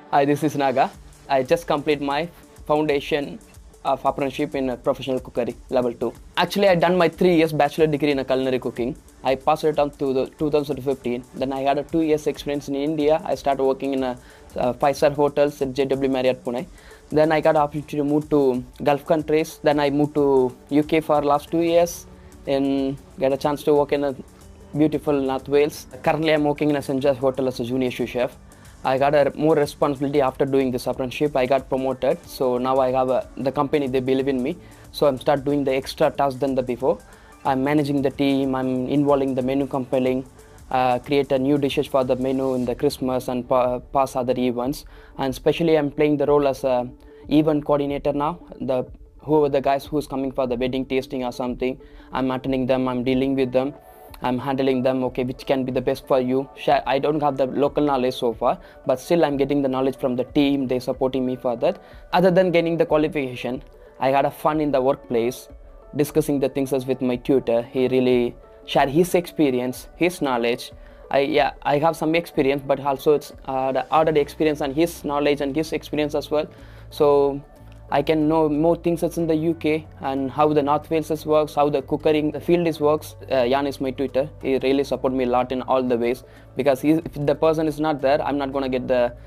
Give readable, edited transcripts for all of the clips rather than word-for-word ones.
Hi, this is Naga. I just completed my Foundation of Apprenticeship in Professional Cookery, Level 2. Actually, I done my 3 years bachelor degree in culinary cooking. I passed it on to the 2015. Then I had a 2 years experience in India. I started working in a 5-star hotels at JW Marriott Pune. Then I got the opportunity to move to Gulf countries. Then I moved to UK for last 2 years and got a chance to work in a beautiful North Wales. Currently, I'm working in a St George hotel as a junior sous chef. I got a more responsibility after doing this apprenticeship. I got promoted, so now I have the company, they believe in me. So I'm start doing the extra tasks than the before. I'm managing the team, I'm involving the menu compiling, create a new dishes for the menu in the Christmas and past other events. And especially I'm playing the role as a event coordinator now. Whoever the guys who's coming for the wedding tasting or something, I'm attending them, I'm dealing with them. I'm handling them, okay, which can be the best for you. I don't have the local knowledge so far, but still I'm getting the knowledge from the team. They're supporting me for that. Other than getting the qualification, I had a fun in the workplace, discussing the things with my tutor. He really shared his experience, his knowledge. I have some experience, but also it's the added experience and his knowledge and his experience as well. So I can know more things that's in the UK and how the North Wales works, how the cooking, the field works. Jan is my tutor. He really supported me a lot in all the ways, because if the person is not there, I'm not going to get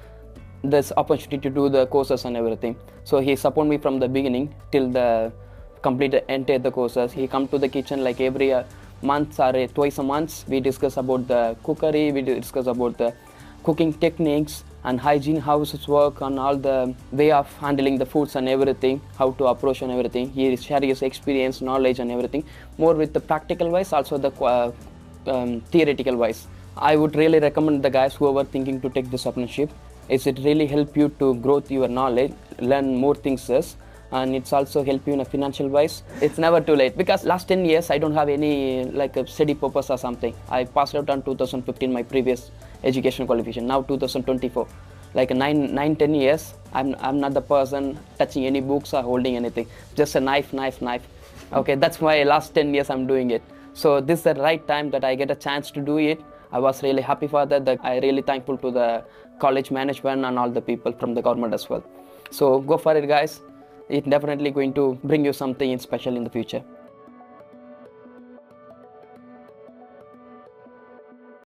this opportunity to do the courses and everything. So he supported me from the beginning till the complete entire the courses. He come to the kitchen like every month or twice a month. We discuss about the cookery, we discuss about the cooking techniques and hygiene, how it work, and all the way of handling the foods and everything, how to approach and everything. He shares his experience, knowledge and everything, more with the practical wise, also the theoretical wise. I would really recommend the guys who are thinking to take this apprenticeship. It really help you to grow your knowledge, learn more things, and it's also help you in a financial wise. It's never too late, because last 10 years I don't have any like a steady purpose or something. I passed out on 2015 my previous education qualification. Now 2024, like 9-10 years, I'm not the person touching any books or holding anything, just a knife. Okay, that's why last 10 years I'm doing it. So this is the right time that I get a chance to do it. I was really happy for that. I really thankful to the college management and all the people from the government as well. So go for it, guys. It's definitely going to bring you something special in the future.